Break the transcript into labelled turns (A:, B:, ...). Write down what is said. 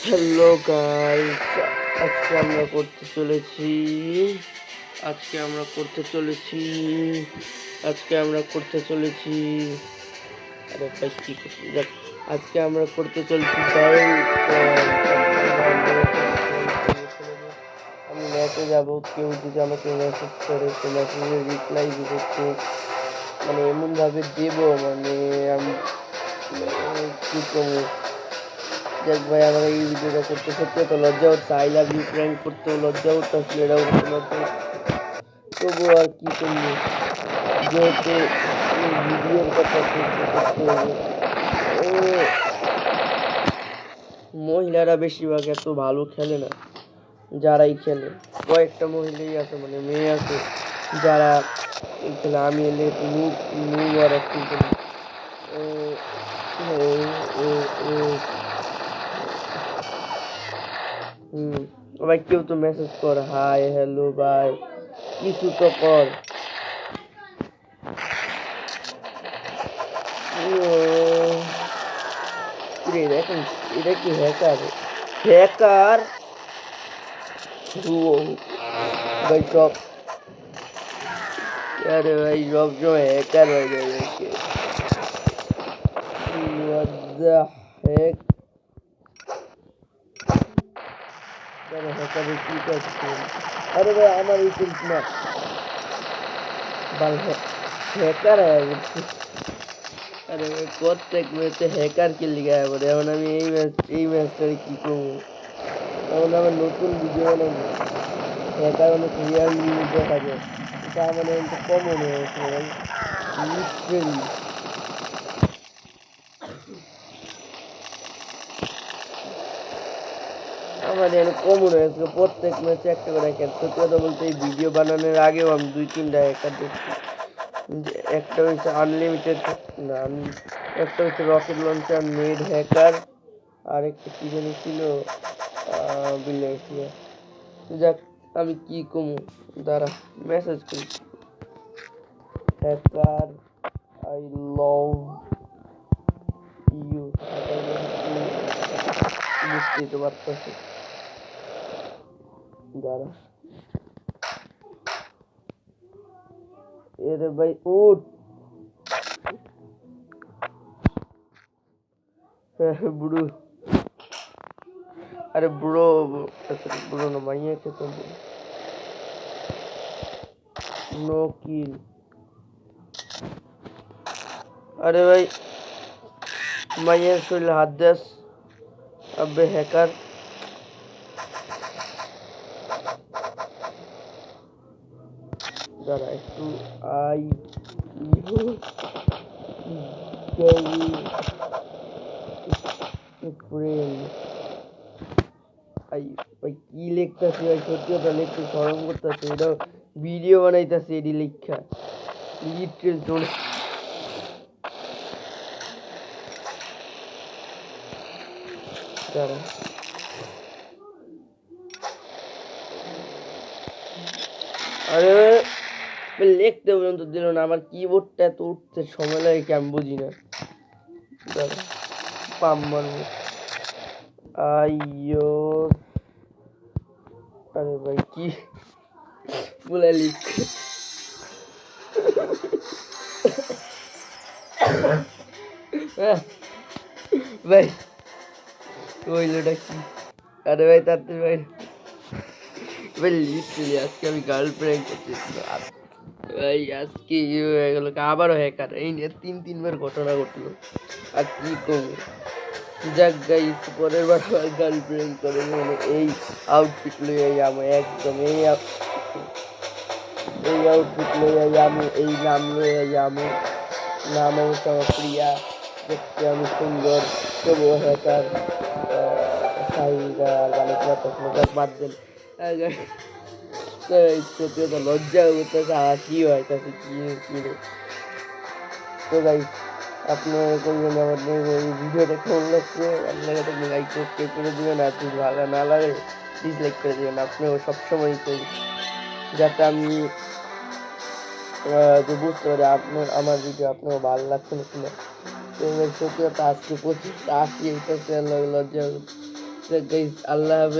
A: Hello guys, আজকে আমরা করতে চলেছি আজকে আমরা করতে চলেছি আজকে আমরা করতে চলেছি আরে ভাই কি করছি দেখ আজকে আমরা করতে চলেছি আমি ম্যাচে যাব। কেউ যদি আমাকে মেসেজ করে তো মেসেজের রিপ্লাই দিতে খুব মানে এমনভাবে দেব মানে আমি কি করবো। দেখ ভাই আমার এই ভিডিওটা করতে সত্যি তো লজ্জা হচ্ছে। আই লাভ ইউ প্র্যাঙ্ক করতেও লজ্জা হচ্ছে, এটাও করতে লজ্জা হচ্ছে। তবুও আর কি করবো, যেহেতু ভিডিওর কথা করতে হবে। মহিলারা বেশিরভাগ এত ভালো খেলে না, যারাই খেলে কয়েকটা মহিলাই আছে মানে মেয়ে আছে যারা খেলে। আমি এলে একটু নুব আর অ্যাক্টিং করি। ভাই কেউ তো মেসেজ কর, হাই হ্যালো ভাই, কিছু তো কর। এখন এটা কি হ্যাকার হ্যাকার ভাই সব, আরে ভাই সব সময় হ্যাকার হয়ে যায় ভাইকে। What the heck? হ্যাকারে কি করছে? আরে ভাই আমার এই চিন্তা না বাল হ্যাকার হয়ে গেছে। আরে ভাই প্রত্যেক ম্যাচে হ্যাকার কে লিখা পড়ে। এখন আমি এই ম্যাচটারে কি করবো? এখন আমার নতুন ভিডিও বানাবো, হ্যাকার অনেক রিয়ালি দেখা যায়, এটা আমার তো কমন হয়ে গেছে ভাই, লিটারেলি। আমার এখানে কমন হয়ে গেছে প্রত্যেক ম্যাচে একটা করে হ্যাকার। সত্যি কথা বলতে এই ভিডিও বানানোর আগেও আমি 2-3টা হ্যাকার দেখছি। একটা হচ্ছে আনলিমিটেড, না একটা হচ্ছে রকেট লঞ্চার নেড হ্যাকার, আর একটা কি জানি ছিল বিল্লাইছিয়া। যাক আমি কি কমু, দাঁড়া মেসেজ করি। হ্যাকার আই লাভ ইউ, বুঝতেই তো পারতেছি। দাঁড়া এরে ভাই উঠ, বুড়ো, আরে বুড়ো, বুড়ো না মাইয়া খেতে নো কিল। আরে ভাই মাইয়ের শরীরে হাত দেস, আবে হ্যাকার। দাঁড়া একটু আই ভাই কি লিখতেছে ভাই, সত্যি কথা লিখতে শরম করতেছে। এটা ভিডিও বানাইতেছে এডি লিখা লিটারেল চলে। দাঁড়া আরে লিখতে পর্যন্ত দিল না, আমার কিবোর্ডটা এত উঠতে সময় লাগে কি আমি বুঝি না। দাঁড়া পাম মারবো আইয়ো। আরে ভাই কি বলে লিখ ভাই ওইলোটা কি? আরে ভাই তাড়াতাড়ি ভাই, ভাই লিটারালি আজকে আমি গার্লফ্রেন্ড করতেছি ভাই। আজকে হয়ে গেল আবারও হ্যাকার, এই নিয়ে 3-3বার ঘটনা ঘটলো। আর কি করবো, যাক গাইস পরের বার আবার গার্লফ্রেন্ড করে মানে এই আউটফিট লইয়া যাবো একদম, এই আউটফিট লইয়া যাবো, এই নাম লইয়া যাবো। নাম হচ্ছে আমার প্রিয়া, দেখতে আমি সুন্দর, তবুও হ্যাকার। বাদ দেন। সত্যি কথা লজ্জা হইতেছে, হাসি হইতেছে কি কি রে। তো গাইস আপনারা করবেন আমার এই ভিডিওটা কেমন লাগছে, ভালো লাগে থাকলে লাইক সাবস্ক্রাইব করে দেবেন, আর যদি ভালো না লাগে ডিসলাইক করে দেবেন। আপনিও সবসময় করি যাতে আমি যে বুঝতে পারি আপনার আমার ভিডিও আপনার ভালো লাগছে না কিনা। প্রেমের সত্যতা আজকে 25 টা 80 হইতেছে, আল্লাহ লজ্জা। গাইস আল্লাহ হাফেজ।